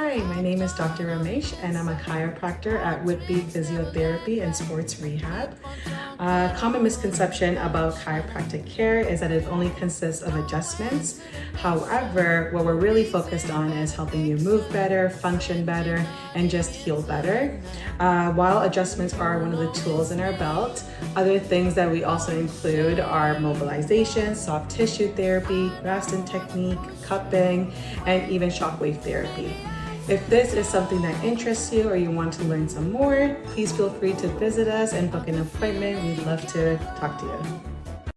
Hi, my name is Dr. Ramesh and I'm a chiropractor at Whitby Physiotherapy and Sports Rehab. A common misconception about chiropractic care is that it only consists of adjustments. However, what we're really focused on is helping you move better, function better, and just heal better. While adjustments are one of the tools in our belt, other things that we also include are mobilization, soft tissue therapy, Graston technique, cupping, and even shockwave therapy. If this is something that interests you or you want to learn some more, please feel free to visit us and book an appointment. We'd love to talk to you.